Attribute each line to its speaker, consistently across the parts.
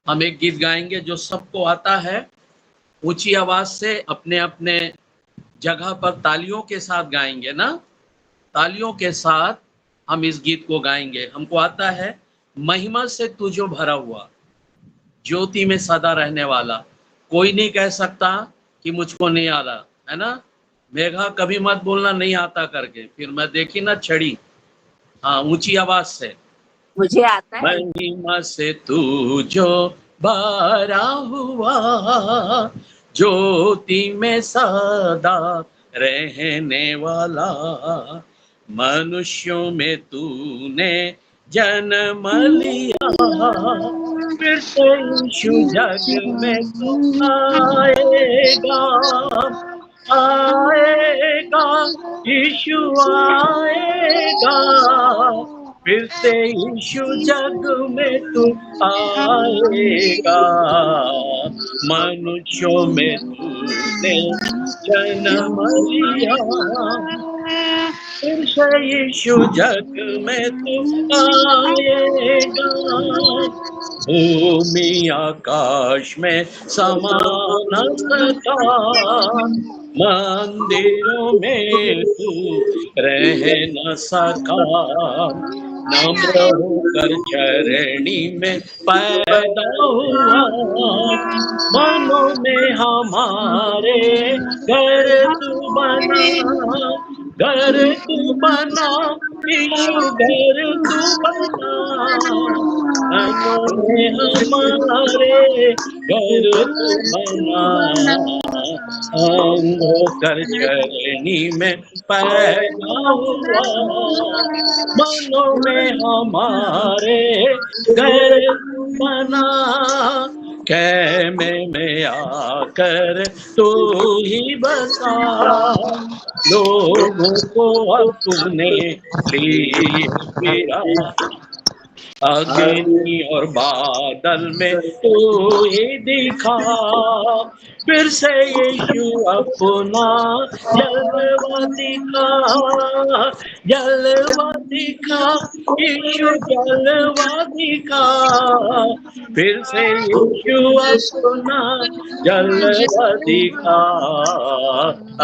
Speaker 1: हम एक गीत गाएंगे जो सबको आता है, ऊंची आवाज से अपने अपने जगह पर तालियों के साथ गाएंगे ना, तालियों के साथ हम इस गीत को गाएंगे। हमको आता है, महिमा से तू जो भरा हुआ, ज्योति में सदा रहने वाला, कोई नहीं कह सकता कि मुझको नहीं आ रहा, है ना। मेघा कभी मत बोलना नहीं आता करके, फिर मैं देखी ना छड़ी। हाँ, ऊंची आवाज से,
Speaker 2: मुझे आता है।
Speaker 1: महिमा से तू जो भरा हुआ, ज्योति में सदा रहने वाला, मनुष्यों में तूने जन्म लिया, फिर से यीशु जग में तू आएगा, आएगा, यीशु आएगा, फिर से यीशु जग में तू आएगा, मनुष्यों में तूने जन्म लिया, फिर से यीशु जग में तू आएगा, भूमि आकाश में समा न सका, मंदिरों में तू रह न सका, नम्र होकर चरणी में पैदा हुआ, मनों में हमारे घर तू बना, घर तू बना, यीशु घर तू बना, मनों में हमारे घर तू बना, अंगों कर चरणी में पैदा हुआ, मनों में हमारे घर बना, कैमे में आकर तू ही बसा, लोगों को अपने लिए फिरा, अग्नि और बादल में तू ही दिखा, फिर से यीशु अपना जलवा दिखा, जलवा दिखा, यीशु जलवा दिखा, फिर से यीशु अपना जलवा दिखा,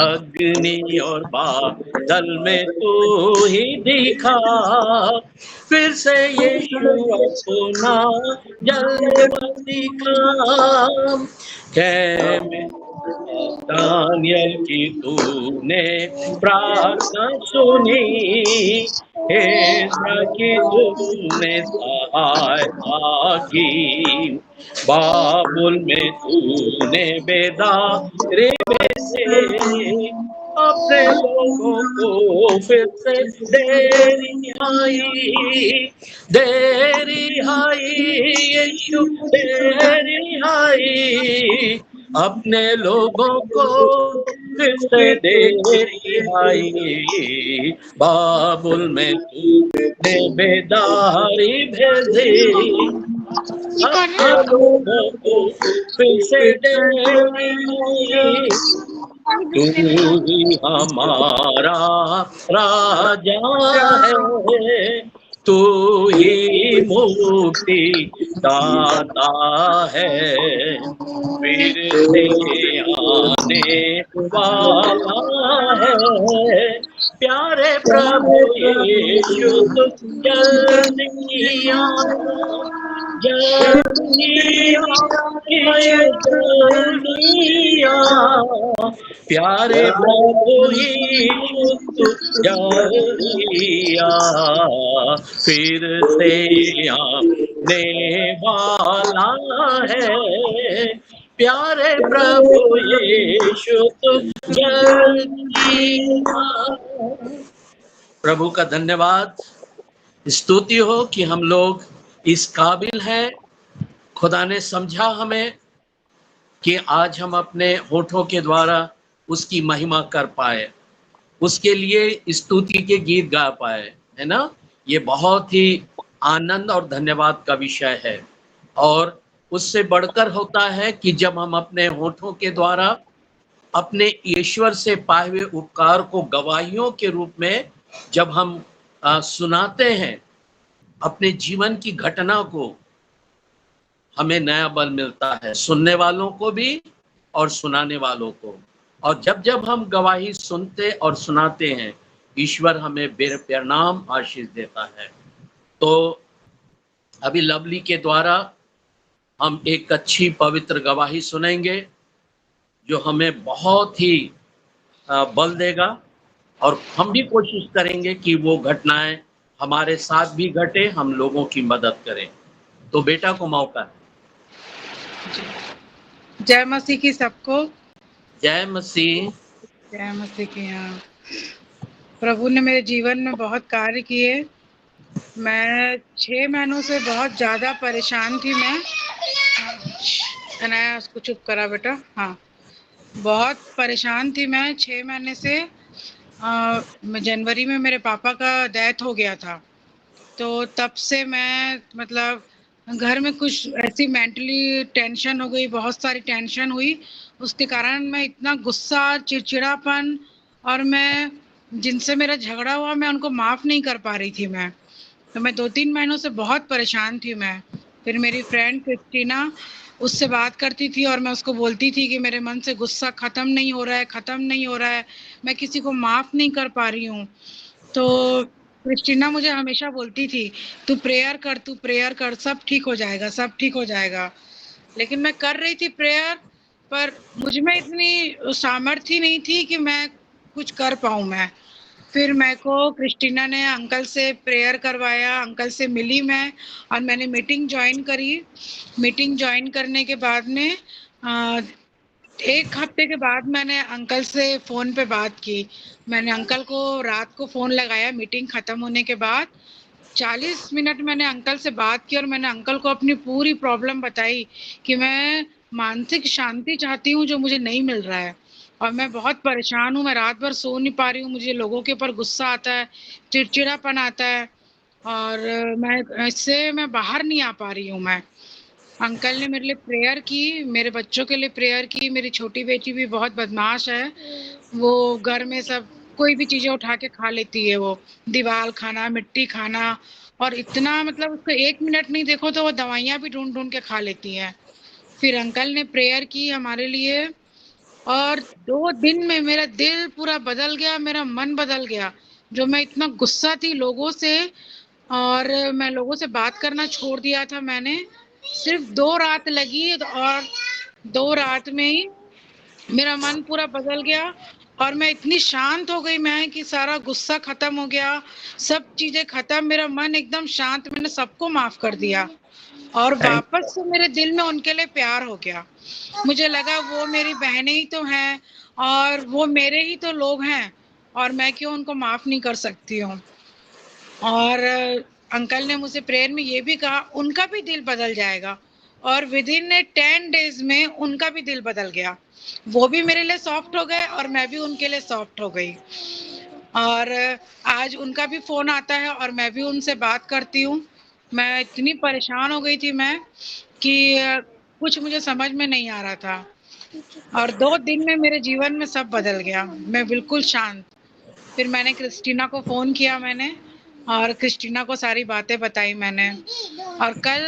Speaker 1: अग्नि और बादल में तू ही दिखा, फिर से यीशु अपना जलवा दिखा, कैमे दानियल की तूने प्रार्थना सुनी, एज्रा की तूने सहायता की, बाबुल में तूने बेदारी भेजे, अपने लोगों को फिर से दे रिहाई, दे रिहाई, यीशु दे रिहाई, अपने लोगों को फिर से दे रिहाई, बाबुल में तूने बेदारी भेजी, अपने लोगों को फिर से दे रिहाई, तू ही हमारा राजा है, तू ही मुक्ति दाता है, फिर से आने वाला है, प्यारे प्रभु यीशु तू जल्दी आ, जल्दी आ, जल्दी आ, प्यारे प्रभु यीशु तू जल्दी आ, फिर से आने वाला है, प्यारे प्रभु यीशु तू जल्दी आ। प्रभु का धन्यवाद, स्तुति हो कि हम लोग इस काबिल हैं, खुदा ने समझा हमें कि आज हम अपने होठों के द्वारा उसकी महिमा कर पाए, उसके लिए स्तुति के गीत गा पाए, है ना। ये बहुत ही आनंद और धन्यवाद का विषय है, और उससे बढ़कर होता है कि जब हम अपने होठों के द्वारा अपने ईश्वर से पाए हुए उपकार को गवाहियों के रूप में जब हम सुनाते हैं, अपने जीवन की घटना को हमें नया बल मिलता है, सुनने वालों को भी और सुनाने वालों को। और जब-जब हम गवाही सुनते और सुनाते हैं, ईश्वर हमें बेपरिणाम आशीष देता है। तो अभी लवली के द्वारा हम एक अच्छी पवित्र गवाही सुनेंगे, जो हमें बहुत ही बल देगा और हम भी कोशिश करेंगे कि वो घटनाएँ हमारे साथ भी घटे, हम लोगों की मदद करें। तो बेटा को मौका है।
Speaker 3: जय मसीह की सबको।
Speaker 1: जय मसीह।
Speaker 3: जय मसीह की। हाँ, प्रभु ने मेरे जीवन में बहुत कार्य किए। मैं 6 महीनों से बहुत ज़्यादा परेशान थी। मैं अनाया उसको चुप करा बेटा। हाँ, बहुत परेशान थी मैं 6 महीने से। जनवरी में मेरे पापा का डेथ हो गया था, तो तब से मैं मतलब घर में कुछ ऐसी मेंटली टेंशन हो गई, बहुत सारी टेंशन हुई। उसके कारण मैं इतना गुस्सा, चिड़चिड़ापन, और मैं जिनसे मेरा झगड़ा हुआ मैं उनको माफ़ नहीं कर पा रही थी मैं। तो मैं 2-3 महीनों से बहुत परेशान थी मैं। फिर मेरी फ्रेंड क्रिस्टीना, उससे बात करती थी और मैं उसको बोलती थी कि मेरे मन से गुस्सा ख़त्म नहीं हो रहा है, ख़त्म नहीं हो रहा है, मैं किसी को माफ़ नहीं कर पा रही हूँ। तो क्रिस्टीना मुझे हमेशा बोलती थी, तू प्रेयर कर, तू प्रेयर कर, सब ठीक हो जाएगा, सब ठीक हो जाएगा। लेकिन मैं कर रही थी प्रेयर, पर मुझ में इतनी सामर्थ्य नहीं थी कि मैं कुछ कर पाऊँ मैं। फिर मेरे को क्रिस्टीना ने अंकल से प्रेयर करवाया, अंकल से मिली मैं और मैंने मीटिंग जॉइन करी। मीटिंग जॉइन करने के बाद में 1 हफ्ते के बाद मैंने अंकल से फ़ोन पे बात की। मैंने अंकल को रात को फ़ोन लगाया मीटिंग ख़त्म होने के बाद। 40 मिनट मैंने अंकल से बात की और मैंने अंकल को अपनी पूरी प्रॉब्लम बताई कि मैं मानसिक शांति चाहती हूँ, जो मुझे नहीं मिल रहा है, और मैं बहुत परेशान हूँ। मैं रात भर सो नहीं पा रही हूँ, मुझे लोगों के ऊपर गुस्सा आता है, चिड़चिड़ापन आता है, और मैं बाहर नहीं आ पा रही हूँ मैं। अंकल ने मेरे लिए प्रेयर की, मेरे बच्चों के लिए प्रेयर की। मेरी छोटी बेटी भी बहुत बदमाश है, वो घर में सब कोई भी चीज़ें उठा के खा लेती है। वो दीवार खाना, मिट्टी खाना, और इतना मतलब उसको 1 मिनट नहीं देखो तो वो दवाइयाँ भी ढूँढ-ढूँढ के खा लेती है। फिर अंकल ने प्रेयर की हमारे लिए, और 2 दिन में मेरा दिल पूरा बदल गया, मेरा मन बदल गया। जो मैं इतना गुस्सा थी लोगों से, और मैं लोगों से बात करना छोड़ दिया था मैंने। सिर्फ 2 रात लगी और 2 रात में ही मेरा मन पूरा बदल गया और मैं इतनी शांत हो गई मैं कि सारा गुस्सा खत्म हो गया, सब चीज़ें खत्म, मेरा मन एकदम शांत, मैंने सबको माफ़ कर दिया और
Speaker 1: थैंक
Speaker 3: वापस से मेरे दिल में उनके लिए प्यार हो गया। मुझे लगा वो मेरी बहनें ही तो हैं और वो मेरे ही तो लोग हैं, और मैं क्यों उनको माफ़ नहीं कर सकती हूँ। और अंकल ने मुझसे प्रेयर में ये भी कहा उनका भी दिल बदल जाएगा, और विदिन 10 डेज में उनका भी दिल बदल गया। वो भी मेरे लिए सॉफ्ट हो गए और मैं भी उनके लिए सॉफ्ट हो गई। और आज उनका भी फ़ोन आता है और मैं भी उनसे बात करती हूँ। मैं इतनी परेशान हो गई थी मैं कि कुछ मुझे समझ में नहीं आ रहा था, और 2 दिन में मेरे जीवन में सब बदल गया। मैं बिल्कुल शांत। फिर मैंने क्रिस्टीना को फ़ोन किया मैंने, और क्रिस्टीना को सारी बातें बताई मैंने। और कल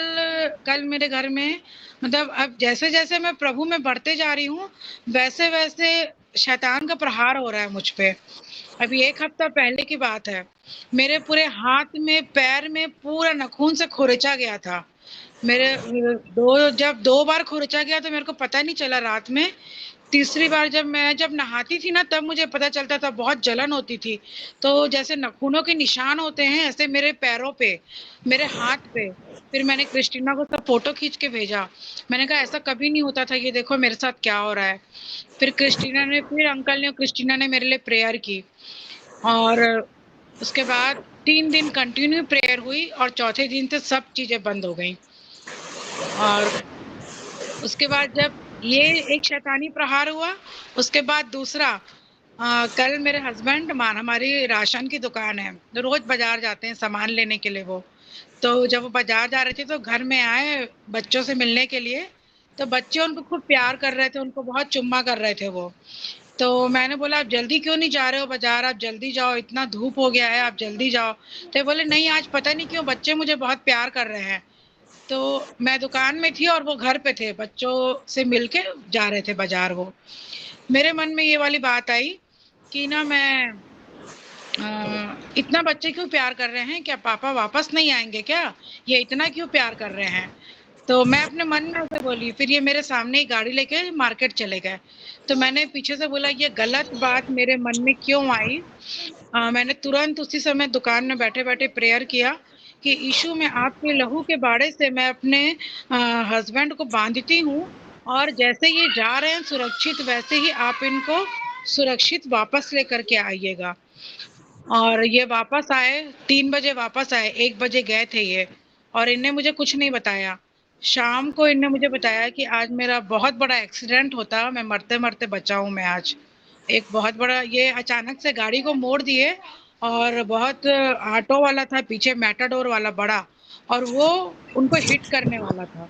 Speaker 3: कल मेरे घर में मतलब अब जैसे-जैसे मैं प्रभु में बढ़ते जा रही हूँ, वैसे-वैसे शैतान का प्रहार हो रहा है मुझ पे। अभी 1 हफ्ता पहले की बात है, मेरे पूरे हाथ में, पैर में पूरा नाखून से खुरचा गया था। मेरे 2 बार खुरचा गया तो मेरे को पता नहीं चला रात में। तीसरी बार जब नहाती थी ना तब मुझे पता चलता था, बहुत जलन होती थी। तो जैसे नाखूनों के निशान होते हैं ऐसे मेरे पैरों पे, मेरे हाथ पे। फिर मैंने क्रिस्टीना को सब फ़ोटो खींच के भेजा। मैंने कहा ऐसा कभी नहीं होता था, ये देखो मेरे साथ क्या हो रहा है। फिर अंकल ने और क्रिस्टीना ने मेरे लिए प्रेयर की, और उसके बाद 3 दिन कंटिन्यू प्रेयर हुई और चौथे दिन से सब चीज़ें बंद हो गईं। और उसके बाद जब ये एक शैतानी प्रहार हुआ, उसके बाद दूसरा कल मेरे हस्बैंड हमारी राशन की दुकान है, तो रोज़ बाज़ार जाते हैं सामान लेने के लिए वो। तो जब वो बाज़ार जा रहे थे तो घर में आए बच्चों से मिलने के लिए, तो बच्चे उनको खूब प्यार कर रहे थे, उनको बहुत चुम्मा कर रहे थे वो। तो मैंने बोला आप जल्दी क्यों नहीं जा रहे हो बाज़ार, आप जल्दी जाओ, इतना धूप हो गया है, आप जल्दी जाओ। तो ये बोले नहीं आज पता नहीं क्यों बच्चे मुझे बहुत प्यार कर रहे हैं। तो मैं दुकान में थी और वो घर पे थे, बच्चों से मिलके जा रहे थे बाजार वो। मेरे मन में ये वाली बात आई कि ना मैं इतना बच्चे क्यों प्यार कर रहे हैं, क्या पापा वापस नहीं आएंगे क्या, ये इतना क्यों प्यार कर रहे हैं। तो मैं अपने मन में ऐसे बोली, फिर ये मेरे सामने ही गाड़ी लेके मार्केट चले गए। तो मैंने पीछे से बोला ये गलत बात मेरे मन में क्यों आई। मैंने तुरंत उसी समय दुकान में बैठे बैठे प्रेयर किया कि यीशु में आपके लहू के बाड़े से मैं अपने हस्बैंड को बांधती हूँ, और जैसे ये जा रहे हैं सुरक्षित, वैसे ही आप इनको सुरक्षित वापस लेकर के आइएगा। और ये वापस आए, 3 बजे वापस आए, 1 बजे गए थे ये, और इनने मुझे कुछ नहीं बताया। शाम को इनने मुझे बताया कि आज मेरा बहुत बड़ा एक्सीडेंट होता, मैं मरते-मरते बचा हूँ मैं आज। एक बहुत बड़ा, ये अचानक से गाड़ी को मोड़ दिए, और बहुत ऑटो वाला था पीछे, मैटाडोर वाला बड़ा, और वो उनको हिट करने वाला था।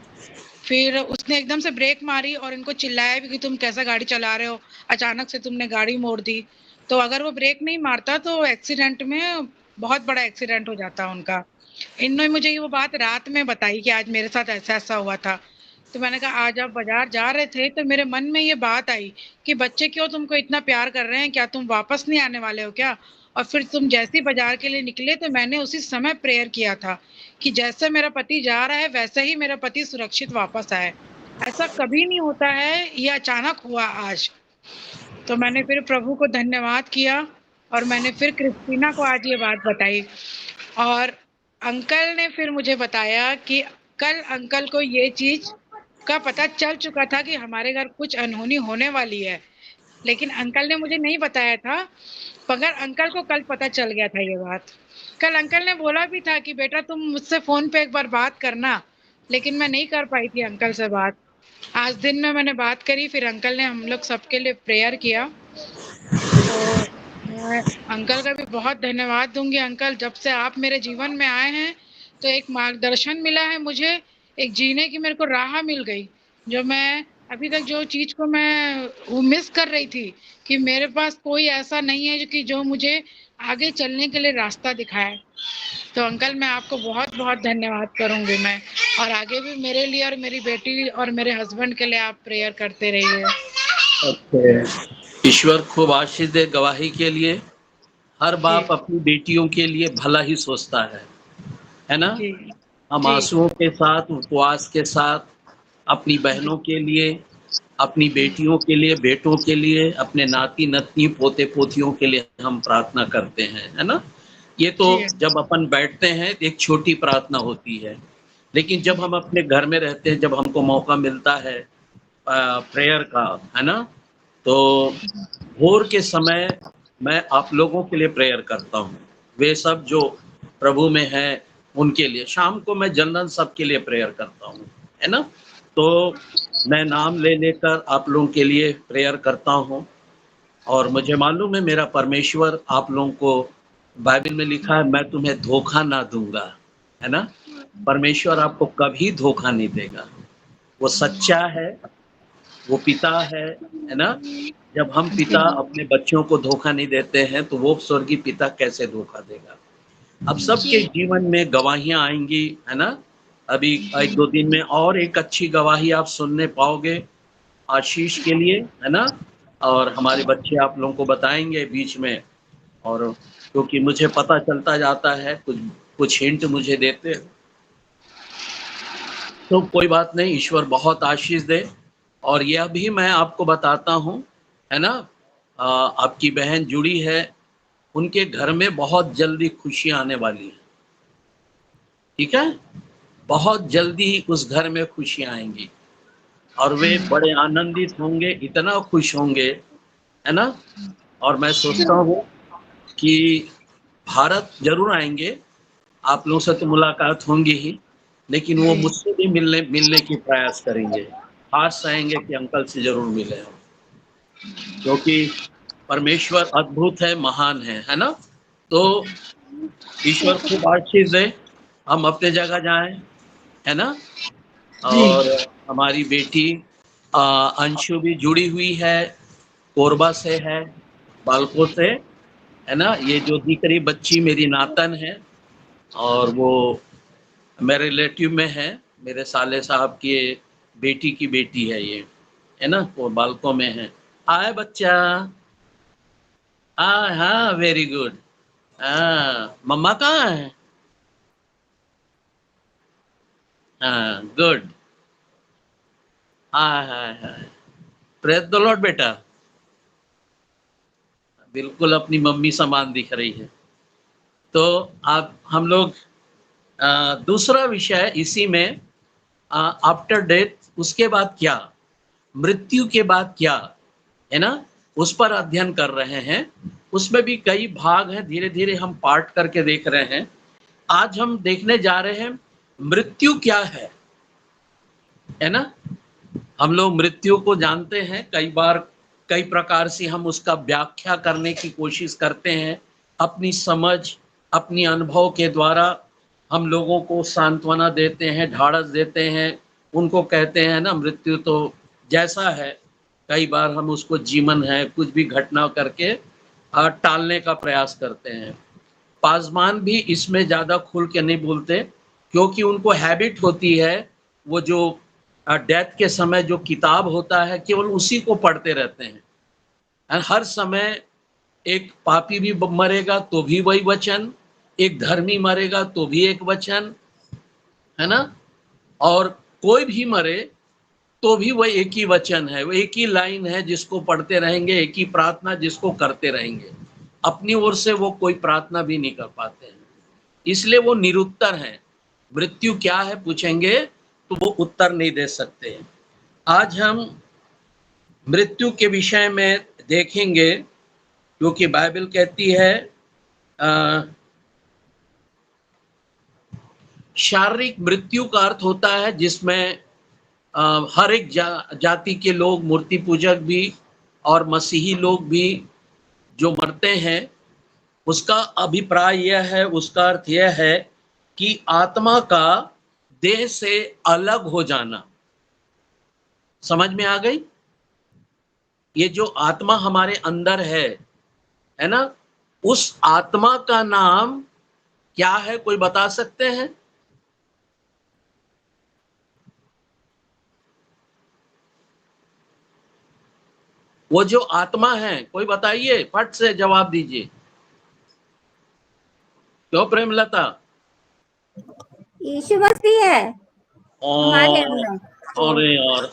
Speaker 3: फिर उसने एकदम से ब्रेक मारी और इनको चिल्लाया भी कि तुम कैसा गाड़ी चला रहे हो, अचानक से तुमने गाड़ी मोड़ दी। तो अगर वो ब्रेक नहीं मारता तो एक्सीडेंट में, बहुत बड़ा एक्सीडेंट हो जाता उनका। इन्होंने मुझे वो बात रात में बताई कि आज मेरे साथ ऐसा-ऐसा हुआ था। तो मैंने कहा आज आप बाज़ार जा रहे थे तो मेरे मन में ये बात आई कि बच्चे क्यों तुमको इतना प्यार कर रहे हैं, क्या तुम वापस नहीं आने वाले हो क्या? और फिर तुम जैसे ही बाज़ार के लिए निकले तो मैंने उसी समय प्रेयर किया था कि जैसे मेरा पति जा रहा है वैसे ही मेरा पति सुरक्षित वापस आए। ऐसा कभी नहीं होता है, ये अचानक हुआ आज। तो मैंने फिर प्रभु को धन्यवाद किया, और मैंने फिर क्रिस्टीना को आज ये बात बताई। और अंकल ने फिर मुझे बताया कि कल अंकल को ये चीज़ का पता चल चुका था कि हमारे घर कुछ अनहोनी होने वाली है, लेकिन अंकल ने मुझे नहीं बताया था, मगर अंकल को कल पता चल गया था ये बात। कल अंकल ने बोला भी था कि बेटा तुम मुझसे फ़ोन पे एक बार बात करना, लेकिन मैं नहीं कर पाई थी अंकल से बात। आज दिन में मैंने बात करी, फिर अंकल ने हम लोग सबके लिए प्रेयर किया। तो मैं अंकल का भी बहुत धन्यवाद दूँगी। अंकल, जब से आप मेरे जीवन में आए हैं, तो एक मार्गदर्शन मिला है मुझे, एक जीने की मेरे को राह मिल गई, जो मैं अभी तक जो चीज़ को मैं वो मिस कर रही थी, कि मेरे पास कोई ऐसा नहीं है जो कि जो मुझे आगे चलने के लिए रास्ता दिखाए। तो अंकल मैं आपको बहुत-बहुत धन्यवाद करूँगी मैं, और आगे भी मेरे लिए और मेरी बेटी और मेरे हस्बैंड के लिए आप प्रेयर करते रहिए।
Speaker 1: ओके। ईश्वर खूब आशीष दे गवाही के लिए। हर
Speaker 3: जी,
Speaker 1: बाप अपनी बेटियों के लिए भला ही सोचता है ना?
Speaker 3: जी,
Speaker 1: हम
Speaker 3: जी,
Speaker 1: आंसुओं के साथ, उपवास के साथ अपनी
Speaker 3: जी,
Speaker 1: बहनों के लिए, अपनी बेटियों के लिए, बेटों के लिए, अपने नाती-नतनी, पोते-पोतियों के लिए हम प्रार्थना करते हैं, है ना? ये तो
Speaker 3: जी,
Speaker 1: जब अपन बैठते हैं तो एक छोटी प्रार्थना होती है। लेकिन जब हम अपने घर में रहते हैं, जब हमको मौका मिलता है प्रेयर का, है ना? तो भोर के समय मैं आप लोगों के लिए प्रेयर करता हूँ। वे सब जो प्रभु में हैं, उनके लिए। शाम को मैं जनरल सबके लिए प्रेयर करता हूँ, है ना? तो मैं नाम ले लेकर आप लोगों के लिए प्रेयर करता हूँ, और मुझे मालूम है मेरा परमेश्वर आप लोगों को, बाइबल में लिखा है मैं तुम्हें धोखा ना दूँगा, है ना? परमेश्वर आपको कभी धोखा नहीं देगा। वो सच्चा है, वो पिता है ना? जब हम पिता
Speaker 3: जी,
Speaker 1: अपने बच्चों को धोखा नहीं देते हैं, तो वो स्वर्गीय पिता कैसे धोखा देगा? अब सबके जीवन में गवाहियाँ आएँगी, है ना? अभी 1-2 दिन में और एक अच्छी गवाही आप सुनने पाओगे आशीष के लिए, है ना? और हमारे बच्चे आप लोगों को बताएँगे बीच में, और क्योंकि मुझे पता चलता जाता है, कुछ कुछ हिंट मुझे देते हैं। तो कोई बात नहीं, ईश्वर बहुत आशीष दे। और यह भी मैं आपको बताता हूँ, है ना? आपकी बहन जुड़ी है, उनके घर में बहुत जल्दी खुशियाँ आने वाली हैं, ठीक है? बहुत जल्दी उस घर में खुशियाँ आएँगी, और वे बड़े आनंदित होंगे, इतना खुश होंगे, है ना? और मैं सोचता हूँ कि भारत ज़रूर आएँगे, आप लोगों से तो मुलाकात होंगी ही, लेकिन वो
Speaker 3: जी,
Speaker 1: मुझसे भी मिलने की प्रयास करेंगे। ख़ास चाहेंगे कि अंकल से ज़रूर मिलें हम, क्योंकि परमेश्वर अद्भुत है, महान है ना? तो ईश्वर खूब आशीष दे, हम अपने जगह जाएँ, है ना?
Speaker 3: जी,
Speaker 1: और हमारी बेटी अंशु भी जुड़ी हुई है, कोरबा से है, बालको से, है ना? ये जो दिख बच्ची मेरी नातन है, और वो मेरे रिलेटिव में है, मेरे साले साहब की बेटी की बेटी है ये, है ना, वो बालकों में है। हाय बच्चा, हाँ हाँ, वेरी गुड। हाँ, मम्मा कहाँ है? हाँ, गुड। हाँ हाँ हाँ, प्रेज द लॉर्ड बेटा, बिल्कुल अपनी मम्मी समान दिख रही है। तो आप हम लोग दूसरा विषय इसी में, आफ्टर डेथ, उसके बाद क्या, मृत्यु के बाद क्या, है ना, उस पर अध्ययन कर रहे हैं। उसमें भी कई भाग हैं, धीरे धीरे हम पार्ट करके देख रहे हैं। आज हम देखने जा रहे हैं मृत्यु क्या है ना। हम लोग मृत्यु को जानते हैं, कई बार कई प्रकार से हम उसका व्याख्या करने की कोशिश करते हैं, अपनी समझ, अपनी अनुभव के द्वारा हम लोगों को सांत्वना देते हैं, ढाढ़स देते हैं, उनको कहते हैं ना मृत्यु तो जैसा है, कई बार हम उसको जीवन है कुछ भी घटना करके टालने का प्रयास करते हैं। पासवान भी इसमें ज़्यादा खुल के नहीं बोलते, क्योंकि उनको हैबिट होती है, वो जो डेथ के समय जो किताब होता है केवल उसी को पढ़ते रहते हैं। हर समय एक पापी भी मरेगा तो भी वही वचन, एक धर्मी मरेगा तो भी एक वचन, है ना, और कोई भी मरे तो भी वह एक ही वचन है, वो एक ही लाइन है जिसको पढ़ते रहेंगे, एक ही प्रार्थना जिसको करते रहेंगे। अपनी ओर से वो कोई प्रार्थना भी नहीं कर पाते हैं, इसलिए वो निरुत्तर हैं। मृत्यु क्या है पूछेंगे तो वो उत्तर नहीं दे सकते। आज हम मृत्यु के विषय में देखेंगे, क्योंकि बाइबल कहती है शारीरिक मृत्यु का अर्थ होता है जिसमें हर एक जाति के लोग, मूर्ति पूजक भी और मसीही लोग भी जो मरते हैं, उसका अभिप्राय यह है, उसका अर्थ यह है कि आत्मा का देह से अलग हो जाना। समझ में आ गई? ये जो आत्मा हमारे अंदर है ना, उस आत्मा का नाम क्या है, कोई बता सकते हैं? वो जो आत्मा है, कोई बताइए, फट से जवाब दीजिए। क्यों प्रेमलता?
Speaker 2: यीशु मसीह है हमारे अंदर।
Speaker 1: अरे यार,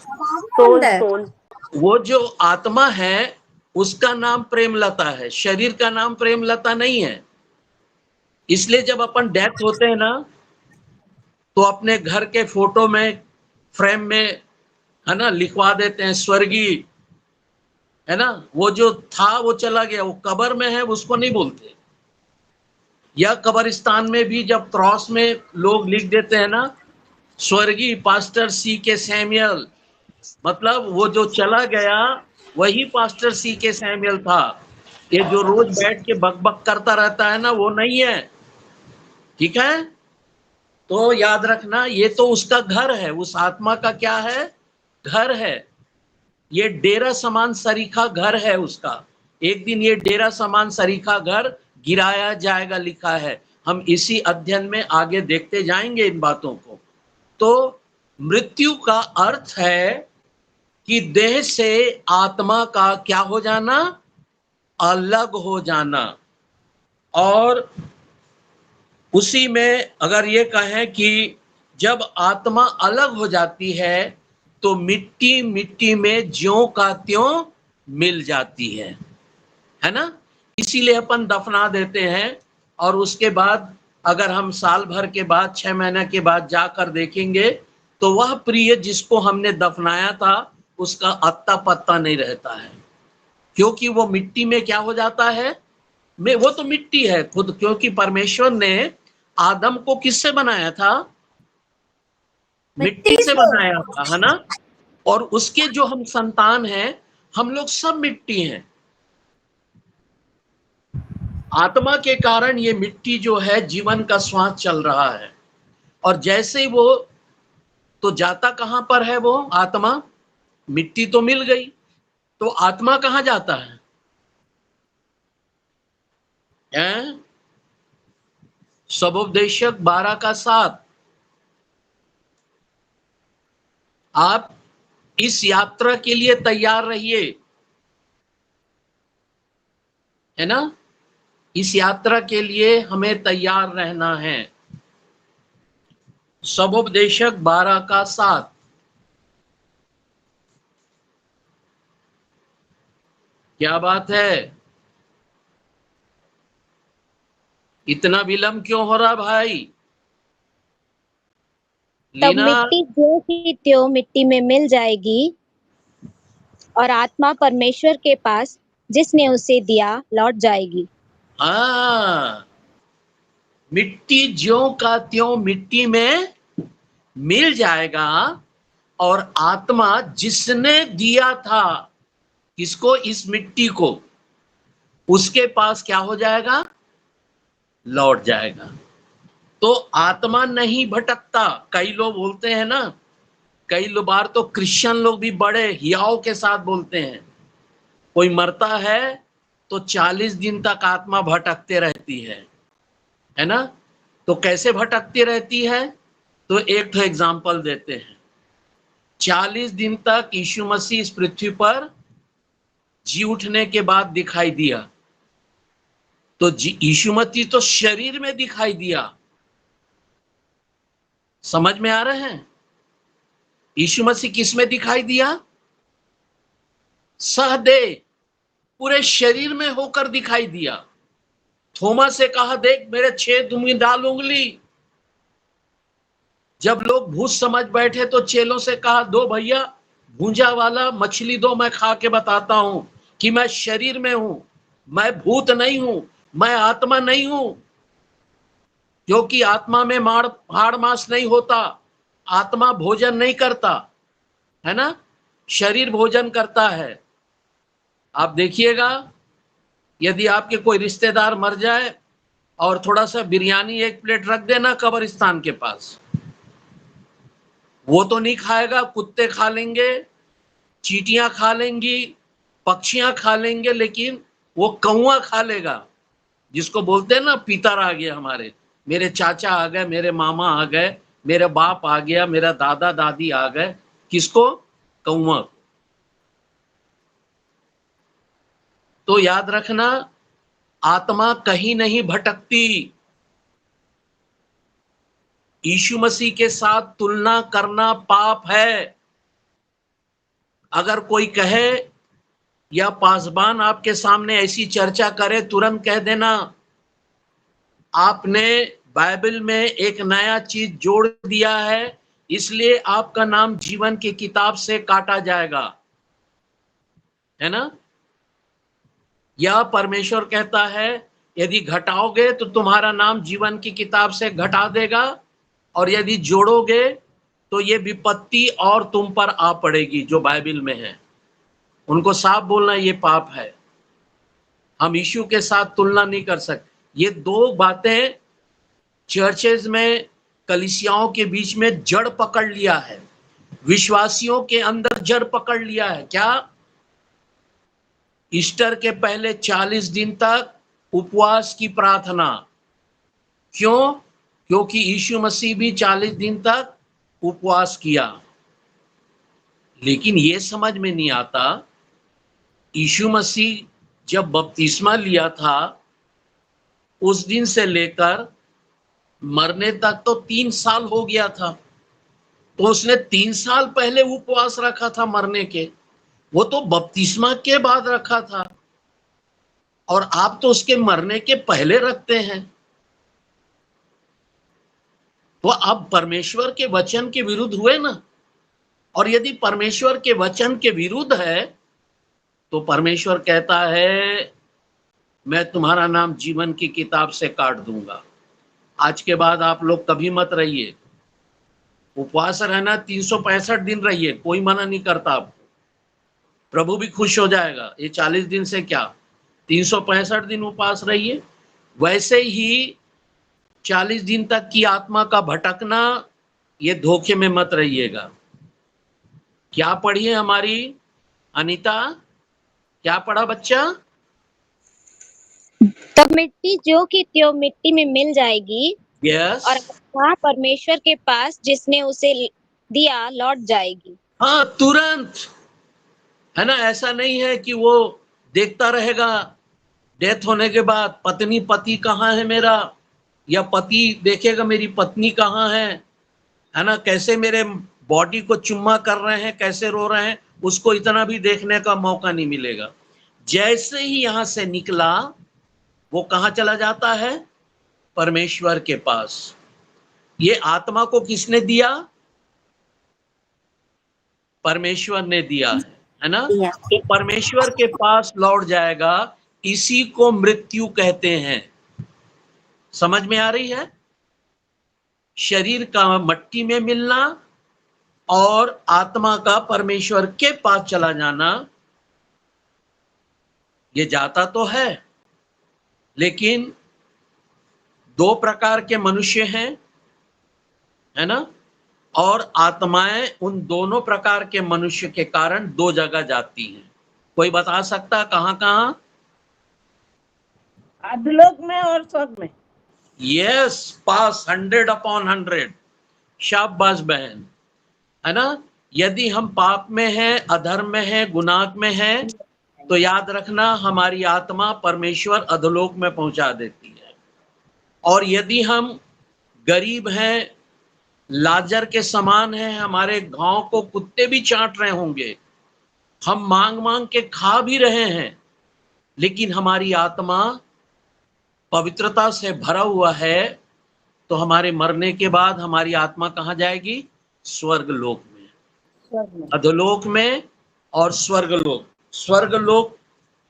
Speaker 2: सोल।
Speaker 1: वो जो आत्मा है उसका नाम प्रेमलता है, शरीर का नाम प्रेमलता नहीं है। इसलिए जब अपन डेथ होते हैं ना, तो अपने घर के फोटो में, फ्रेम में, है ना, लिखवा देते हैं स्वर्गीय, है ना, वो जो था वो चला गया, वो कब्र में है, उसको नहीं बोलते। या कब्रिस्तान में भी जब क्रॉस में लोग लिख देते हैं ना, स्वर्गीय पास्टर सी के सैमुअल, मतलब वो जो चला गया वही पास्टर सी के सैमुअल था। ये जो रोज बैठ के बकबक करता रहता है ना, वो नहीं है, ठीक है। तो याद रखना, ये तो उसका घर है, उस आत्मा का क्या है, घर है। ये डेरा समान सरीखा घर है उसका। एक दिन ये डेरा समान सरीखा घर गिराया जाएगा, लिखा है। हम इसी अध्ययन में आगे देखते जाएंगे इन बातों को। तो मृत्यु का अर्थ है कि देह से आत्मा का क्या हो जाना, अलग हो जाना। और उसी में अगर ये कहें कि जब आत्मा अलग हो जाती है तो मिट्टी मिट्टी में ज्यों का त्यों मिल जाती है ना। इसीलिए अपन दफना देते हैं, और उसके बाद अगर हम साल भर के बाद, 6 महीने के बाद जाकर देखेंगे तो वह प्रिय जिसको हमने दफनाया था उसका अत्ता पत्ता नहीं रहता है, क्योंकि वो मिट्टी में क्या हो जाता है, वो तो मिट्टी है खुद, क्योंकि परमेश्वर ने आदम को किससे बनाया था, मिट्टी से बनाया था, है ना। और उसके जो हम संतान हैं, हम लोग सब मिट्टी हैं। आत्मा के कारण ये मिट्टी जो है जीवन का श्वास चल रहा है। और जैसे ही वो तो जाता कहां पर है, वो आत्मा, मिट्टी तो मिल गई, तो आत्मा कहां जाता है? सबोपदेशक 12 का 7, आप इस यात्रा के लिए तैयार रहिए, है ना। इस यात्रा के लिए हमें तैयार रहना है। सबोपदेशक 12:7। क्या बात है, इतना विलंब क्यों हो रहा भाई?
Speaker 2: तब
Speaker 1: लीना,
Speaker 2: मिट्टी ज्यों की त्यों मिट्टी में मिल जाएगी और आत्मा परमेश्वर के पास जिसने उसे दिया लौट जाएगी।
Speaker 1: हाँ, मिट्टी ज्यों का त्यों मिट्टी में मिल जाएगा और आत्मा जिसने दिया था, किसको? इस मिट्टी को, उसके पास क्या हो जाएगा? लौट जाएगा। तो आत्मा नहीं भटकता। कई लोग बोलते हैं ना, कई बार तो क्रिश्चियन लोग भी बड़े हियाव के साथ बोलते हैं, कोई मरता है तो 40 दिन तक आत्मा भटकते रहती है ना। तो कैसे भटकती रहती है? तो एक तो एग्जाम्पल देते हैं। 40 दिन तक यीशु मसीह इस पृथ्वी पर जी उठने के बाद दिखाई दिया, तो यीशु मसीह तो शरीर में दिखाई दिया। समझ में आ रहे हैं? यीशु मसीह किस में दिखाई दिया? सहदेह, पूरे शरीर में होकर दिखाई दिया। थोमा से कहा, देख मेरे 6 दूंगी, डाल उंगली। जब लोग भूत समझ बैठे तो चेलों से कहा, दो भैया भूंजा वाला मछली दो, मैं खा के बताता हूं कि मैं शरीर में हूं, मैं भूत नहीं हूं, मैं आत्मा नहीं हूं। क्योंकि आत्मा में हाड़ मांस नहीं होता, आत्मा भोजन नहीं करता, है ना, शरीर भोजन करता है। आप देखिएगा, यदि आपके कोई रिश्तेदार मर जाए और थोड़ा सा बिरयानी 1 प्लेट रख देना कब्रिस्तान के पास, वो तो नहीं खाएगा, कुत्ते खा लेंगे, चींटियां खा लेंगी, पक्षियां खा लेंगे, लेकिन वो कौवा खा लेगा। जिसको बोलते हैं ना, पितर आ गया हमारे, मेरे चाचा आ गए, मेरे मामा आ गए, मेरे बाप आ गया, मेरा दादा दादी आ गए। किसको? कौवा। तो याद रखना, आत्मा कहीं नहीं भटकती। यीशु मसीह के साथ तुलना करना पाप है। अगर कोई कहे या पासबान आपके सामने ऐसी चर्चा करे, तुरंत कह देना, आपने बाइबल में एक नया चीज जोड़ दिया है, इसलिए आपका नाम जीवन की किताब से काटा जाएगा, है ना। यह परमेश्वर कहता है, यदि घटाओगे तो तुम्हारा नाम जीवन की किताब से घटा देगा, और यदि जोड़ोगे तो ये विपत्ति और तुम पर आ पड़ेगी, जो बाइबल में है। उनको साफ बोलना, ये पाप है। हम यीशु के साथ तुलना नहीं कर सकते। ये दो बातें चर्चेज में, कलीसियाओं के बीच में जड़ पकड़ लिया है, विश्वासियों के अंदर जड़ पकड़ लिया है। क्या? ईस्टर के पहले 40 दिन तक उपवास की प्रार्थना। क्यों? क्योंकि यीशु मसीह भी 40 दिन तक उपवास किया। लेकिन ये समझ में नहीं आता, यीशु मसीह जब बपतिस्मा लिया था, उस दिन से लेकर मरने तक तो 3 साल हो गया था। तो उसने 3 साल पहले उपवास रखा था मरने के, वो तो बपतिस्मा के बाद रखा था, और आप तो उसके मरने के पहले रखते हैं। तो आप परमेश्वर के वचन के विरुद्ध हुए ना। और यदि परमेश्वर के वचन के विरुद्ध है, तो परमेश्वर कहता है, मैं तुम्हारा नाम जीवन की किताब से काट दूंगा। आज के बाद आप लोग कभी मत रहिए, उपवास रहना 365 दिन रहिए, कोई मना नहीं करता आपको, प्रभु भी खुश हो जाएगा। ये 40 दिन से क्या, 365 दिन उपवास रहिए। वैसे ही 40 दिन तक की आत्मा का भटकना, ये धोखे में मत रहिएगा। क्या पढ़िए हमारी अनीता, क्या पढ़ा बच्चा?
Speaker 2: तब मिट्टी ज्यों की त्यों मिट्टी में मिल जाएगी
Speaker 1: यस।
Speaker 2: और आत्मा परमेश्वर के पास जिसने उसे दिया लौट जाएगी।
Speaker 1: हाँ, तुरंत, है ना। ऐसा नहीं है कि वो देखता रहेगा डेथ होने के बाद पत्नी पति कहाँ है मेरा, या पति देखेगा मेरी पत्नी कहाँ है ना, कैसे मेरे बॉडी को चुम्मा कर रहे हैं, कैसे रो रहे हैं, उसको इतना भी देखने का मौका नहीं मिलेगा। जैसे ही यहां से निकला वो कहां चला जाता है? परमेश्वर के पास। ये आत्मा को किसने दिया? परमेश्वर ने दिया है ना। तो परमेश्वर के पास लौट जाएगा, इसी को मृत्यु कहते हैं। समझ में आ रही है? शरीर का मट्टी में मिलना और आत्मा का परमेश्वर के पास चला जाना, ये जाता तो है, लेकिन दो प्रकार के मनुष्य हैं, है ना। और आत्माएं उन दोनों प्रकार के मनुष्य के कारण दो जगह जाती हैं। कोई बता सकता कहां कहां?
Speaker 4: अधलोक में और स्वर्ग में।
Speaker 1: यस, पास 100/100। शाबाश बहन, है ना। यदि हम पाप में हैं, अधर्म में हैं, गुनाह में हैं, तो याद रखना हमारी आत्मा परमेश्वर अधोलोक में पहुंचा देती है। और यदि हम गरीब हैं, लाजर के समान हैं, हमारे गांव को कुत्ते भी चाट रहे होंगे, हम मांग मांग के खा भी रहे हैं, लेकिन हमारी आत्मा पवित्रता से भरा हुआ है, तो हमारे मरने के बाद हमारी आत्मा कहाँ जाएगी? स्वर्गलोक में, अधोलोक में और स्वर्गलोक। स्वर्गलोक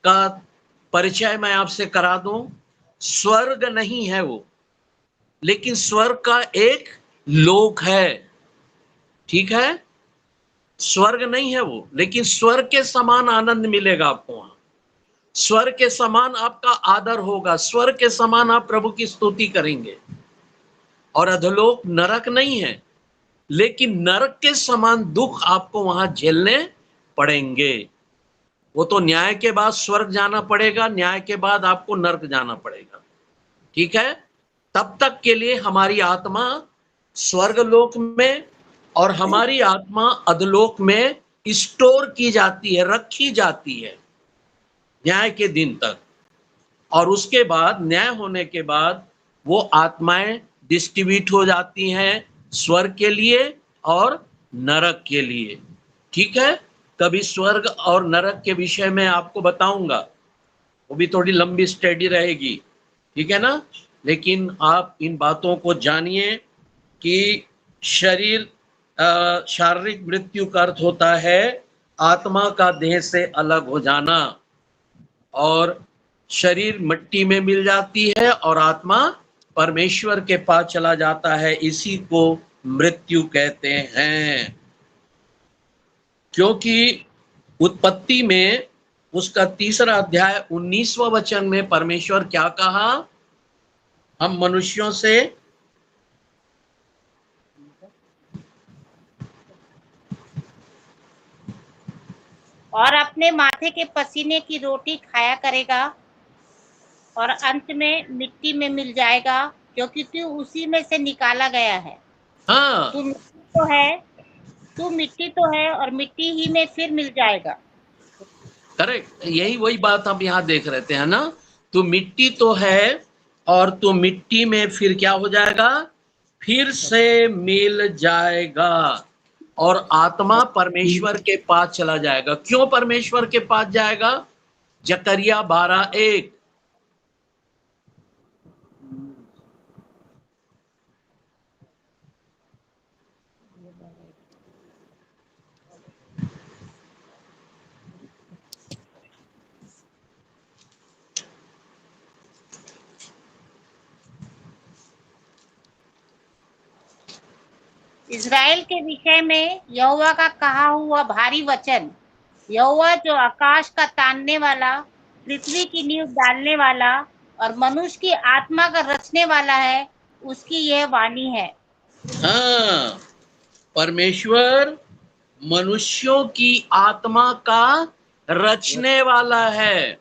Speaker 1: का परिचय मैं आपसे करा दूं। स्वर्ग नहीं है वो, लेकिन स्वर्ग का एक लोक है, ठीक है। स्वर्ग नहीं है वो, लेकिन स्वर्ग के समान आनंद मिलेगा आपको वहां। स्वर्ग के समान आपका आदर होगा, स्वर्ग के समान आप प्रभु की स्तुति करेंगे। और अधोलोक नरक नहीं है, लेकिन नरक के समान दुख आपको वहां झेलने पड़ेंगे। वो तो न्याय के बाद स्वर्ग जाना पड़ेगा, न्याय के बाद आपको नरक जाना पड़ेगा, ठीक है। तब तक के लिए हमारी आत्मा स्वर्गलोक में और हमारी आत्मा अधोलोक में स्टोर की जाती है, रखी जाती है न्याय के दिन तक। और उसके बाद न्याय होने के बाद वो आत्माएं डिस्ट्रीब्यूट हो जाती हैं स्वर्ग के लिए और नरक के लिए, ठीक है। कभी स्वर्ग और नरक के विषय में आपको बताऊंगा, वो भी थोड़ी लंबी स्टडी रहेगी, ठीक है ना। लेकिन आप इन बातों को जानिए कि शरीर शारीरिक मृत्यु का अर्थ होता है आत्मा का देह से अलग हो जाना, और शरीर मिट्टी में मिल जाती है और आत्मा परमेश्वर के पास चला जाता है, इसी को मृत्यु कहते हैं। क्योंकि उत्पत्ति में उसका 3 अध्याय 19वां वचन में परमेश्वर क्या कहा? हम मनुष्यों से
Speaker 5: और अपने माथे के पसीने की रोटी खाया करेगा और अंत में मिट्टी में मिल जाएगा, क्योंकि तू उसी में से निकाला गया है।
Speaker 1: हाँ,
Speaker 5: तू मिट्टी तो है और मिट्टी ही में फिर मिल जाएगा।
Speaker 1: करेक्ट, यही वही बात हम यहाँ देख रहे थे, है ना। तू मिट्टी तो है और तू मिट्टी में फिर क्या हो जाएगा? फिर से मिल जाएगा। और आत्मा परमेश्वर के पास चला जाएगा। क्यों परमेश्वर के पास जाएगा? जकरिया 12:1।
Speaker 5: इज़राइल के विषय में यहोवा का कहा हुआ भारी वचन, यहोवा जो आकाश का तानने वाला, पृथ्वी की नींव डालने वाला और मनुष्य की आत्मा का रचने वाला है, उसकी यह वाणी है।
Speaker 1: हाँ, परमेश्वर मनुष्यों की आत्मा का रचने वाला है,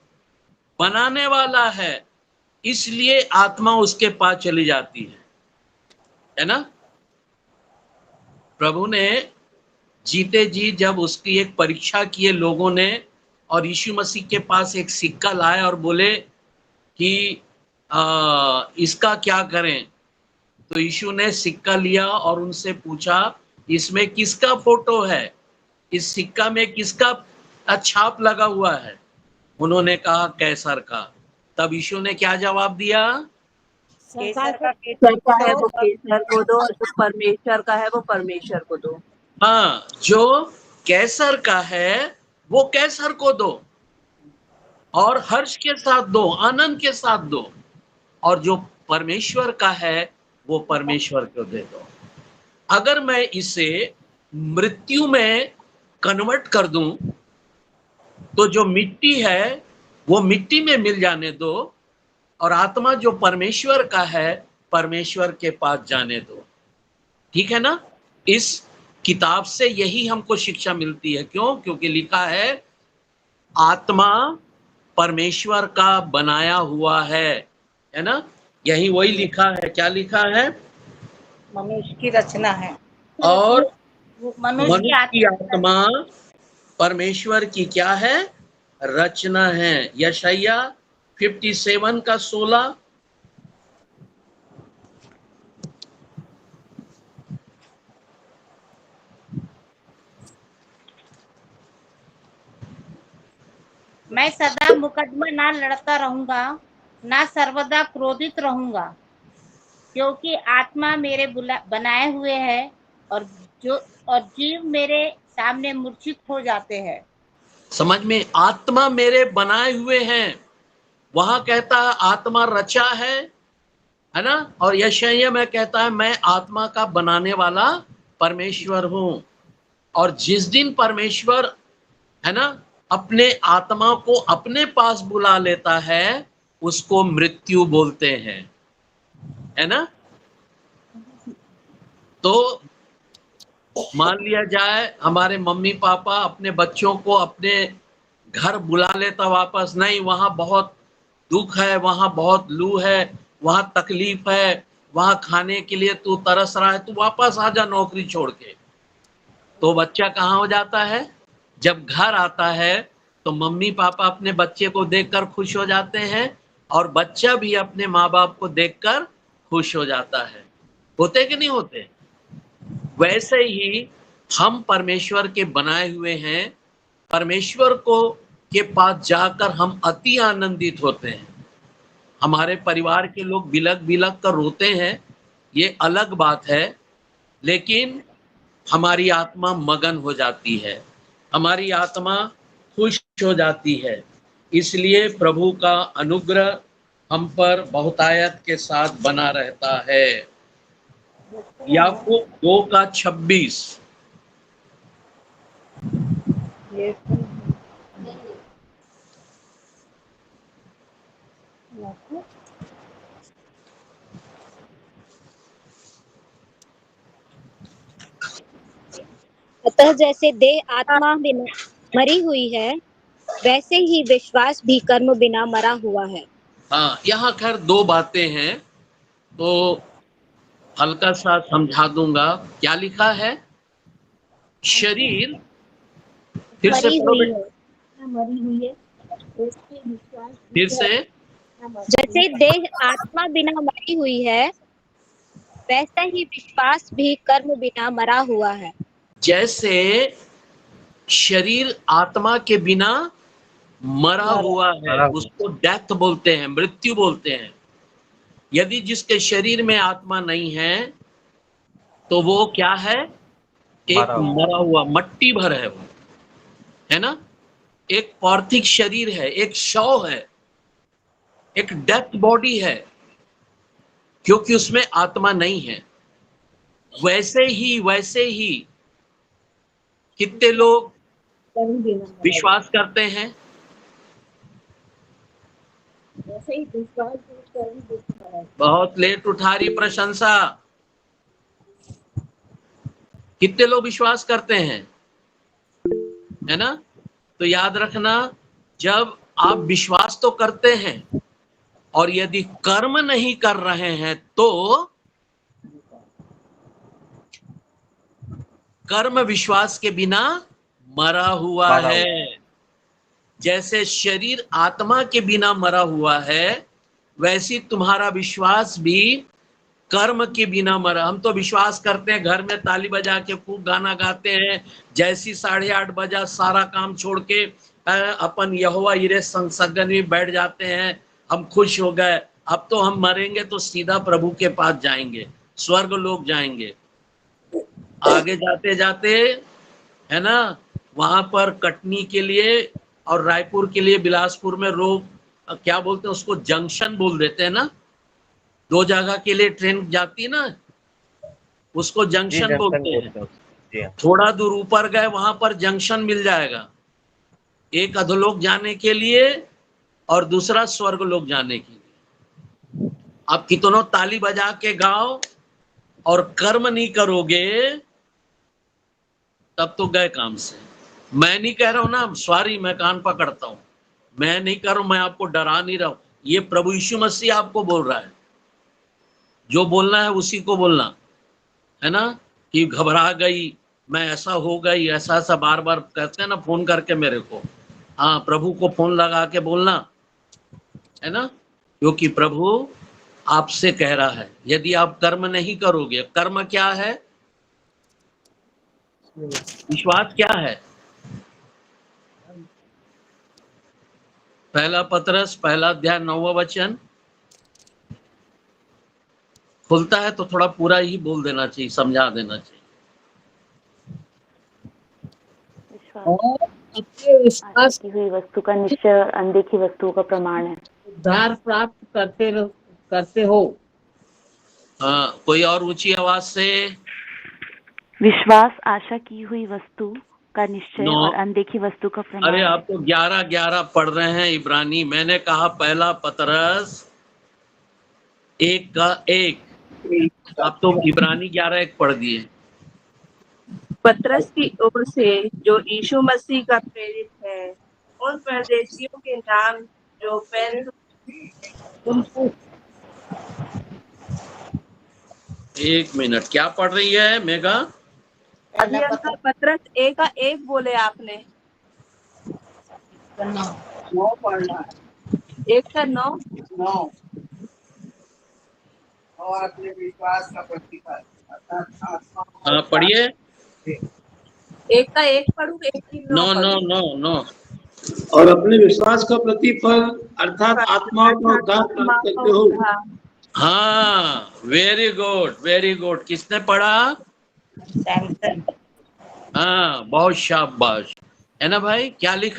Speaker 1: बनाने वाला है, इसलिए आत्मा उसके पास चली जाती है ना। प्रभु ने जीते जी जब उसकी एक परीक्षा किए लोगों ने, और यीशु मसीह के पास एक सिक्का लाए और बोले कि इसका क्या करें, तो यीशु ने सिक्का लिया और उनसे पूछा इसमें किसका फोटो है, इस सिक्का में किसका छाप लगा हुआ है। उन्होंने कहा कैसर का। तब यीशु ने क्या जवाब दिया?
Speaker 5: केसर का
Speaker 4: केसर का है वो केसर को दो, और जो परमेश्वर का है वो परमेश्वर को दो।
Speaker 1: हाँ, जो कैसर का है वो कैसर को दो, और हर्ष के साथ दो, आनंद के साथ दो, और जो परमेश्वर का है वो परमेश्वर को दे दो। अगर मैं इसे मृत्यु में कन्वर्ट कर दूं तो जो मिट्टी है वो मिट्टी में मिल जाने दो, और आत्मा जो परमेश्वर का है परमेश्वर के पास जाने दो। ठीक है ना? इस किताब से यही हमको शिक्षा मिलती है। क्यों? क्योंकि लिखा है आत्मा परमेश्वर का बनाया हुआ है ना? यही वही लिखा है। क्या लिखा है?
Speaker 5: मनुष्य की रचना है,
Speaker 1: और
Speaker 5: मनुष्य
Speaker 1: की आत्मा परमेश्वर की क्या है? रचना है। यशाया 57 का 16।
Speaker 5: मैं सदा मुकदमा ना लड़ता रहूंगा, ना सर्वदा क्रोधित रहूंगा, क्योंकि आत्मा मेरे बनाए हुए है, और जीव मेरे सामने मूर्छित हो जाते हैं।
Speaker 1: समझ में? आत्मा मेरे बनाए हुए हैं। वहां कहता है आत्मा रचा है ना? और यशाया में कहता है मैं आत्मा का बनाने वाला परमेश्वर हूं। और जिस दिन परमेश्वर है ना अपने आत्मा को अपने पास बुला लेता है उसको मृत्यु बोलते हैं, है ना? तो मान लिया जाए हमारे मम्मी पापा अपने बच्चों को अपने घर बुला लेता वापस, नहीं वहां बहुत दुख है, वहां बहुत लू है, वहां तकलीफ है, वहां खाने के लिए तू तरस रहा है, तू वापस आ जा नौकरी छोड़ के। तो बच्चा कहाँ हो जाता है? जब घर आता है तो मम्मी पापा अपने बच्चे को देखकर खुश हो जाते हैं, और बच्चा भी अपने माँ बाप को देखकर खुश हो जाता है। होते कि नहीं होते? वैसे ही हम परमेश्वर के बनाए हुए हैं। परमेश्वर को के पास जाकर हम अति आनंदित होते हैं। हमारे परिवार के लोग बिलक बिलक कर रोते हैं, ये अलग बात है, लेकिन हमारी आत्मा मगन हो जाती है, हमारी आत्मा खुश हो जाती है। इसलिए प्रभु का अनुग्रह हम पर बहुतायत के साथ बना रहता है। याकूब 2:26।
Speaker 2: अतः जैसे देह आत्मा बिना मरी हुई है, वैसे ही विश्वास भी कर्म बिना मरा हुआ है।
Speaker 1: हाँ, यहाँ खैर दो बातें हैं तो हल्का सा समझा दूंगा। क्या लिखा है? शरीर फिर से
Speaker 2: मरी हुई है।
Speaker 1: फिर से
Speaker 2: जैसे देह आत्मा बिना मरी हुई है, वैसा ही विश्वास भी कर्म बिना मरा हुआ है।
Speaker 1: जैसे शरीर आत्मा के बिना मरा हुआ है, उसको डेथ बोलते हैं, मृत्यु बोलते हैं। यदि जिसके शरीर में आत्मा नहीं है तो वो क्या है? एक मरा हुआ मट्टी भर है वो, है ना? एक पार्थिव शरीर है, एक शव है, एक डेथ बॉडी है, क्योंकि उसमें आत्मा नहीं है। वैसे ही कितने लोग विश्वास करते हैं? बहुत लेट उठा रही प्रशंसा। कितने लोग विश्वास करते हैं, है ना? तो याद रखना, जब आप विश्वास तो करते हैं और यदि कर्म नहीं कर रहे हैं तो कर्म विश्वास के बिना मरा हुआ है। जैसे शरीर आत्मा के बिना मरा हुआ है, वैसे तुम्हारा विश्वास भी कर्म के बिना मरा। हम तो विश्वास करते हैं, घर में ताली बजा के खूब गाना गाते हैं, जैसी 8:30 बजा सारा काम छोड़ के अपन यहोवा यिरे संसर्गन में बैठ जाते हैं, हम खुश हो गए। अब तो हम मरेंगे तो सीधा प्रभु के पास जाएंगे, स्वर्ग लोग जाएंगे। आगे जाते जाते है ना, वहां पर कटनी के लिए और रायपुर के लिए बिलासपुर में क्या बोलते हैं उसको, जंक्शन बोल देते हैं ना, 2 जगह के लिए ट्रेन जाती है ना, उसको जंक्शन बोलते हैं। थोड़ा दूर ऊपर गए, वहां पर जंक्शन मिल जाएगा, एक अधोलोक जाने के लिए और दूसरा स्वर्ग लोक जाने के लिए। आप कितनों ताली बजा के गाओ और कर्म नहीं करोगे तब तो गए काम से। मैं नहीं कह रहा हूं ना, सॉरी, मैं कान पकड़ता हूं, मैं नहीं कर रहा हूं, मैं आपको डरा नहीं रहा हूं, ये प्रभु यीशु मसीह आपको बोल रहा है। जो बोलना है उसी को बोलना है ना, कि घबरा गई, मैं ऐसा हो गई, ऐसा ऐसा बार बार कहते हैं ना फोन करके मेरे को। हाँ, प्रभु को फोन लगा के बोलना है ना, क्योंकि प्रभु आपसे कह रहा है यदि आप कर्म नहीं करोगे। कर्म क्या है? विश्वास क्या है? पहला पतरस 1 अध्याय 9वां वचन खुलता है तो थोड़ा पूरा ही बोल देना चाहिए, समझा देना चाहिए।
Speaker 6: और अपने विश्वास की हुई वस्तु का निश्चय और अनदेखी वस्तुओं का प्रमाण है। उद्धार प्राप्त करते हो।
Speaker 1: हाँ, कोई और ऊंची आवाज से।
Speaker 6: विश्वास आशा की हुई वस्तु का निश्चय और अनदेखी वस्तु का प्रमाण।
Speaker 1: अरे आप तो 11 पढ़ रहे हैं इब्रानी। मैंने कहा पहला पतरस 1 का 1, आप तो इब्रानी 11:1 पढ़ दिए।
Speaker 4: पतरस की ओर से जो यीशु मसीह का प्रेरित है, उन परदेशियों के नाम जो
Speaker 1: एक मिनट, क्या पढ़ रही है मेघा?
Speaker 4: अभी अंकल पतरस 1 का 1 बोले आपने, 9 पढ़ना है, 1 का 9 और अपने विश्वास का प्रतिफल।
Speaker 1: हाँ पढ़िए।
Speaker 4: 1 का 1 पढ़ू, 1 की 9
Speaker 1: नो।
Speaker 7: और अपने विश्वास का प्रतिफल अर्थात आत्मा का उद्धार प्राप्त करते हो।
Speaker 1: हाँ, वेरी गुड। किसने पढ़ा? हाँ, बहुत शाबाश, है ना भाई। क्या लिखा?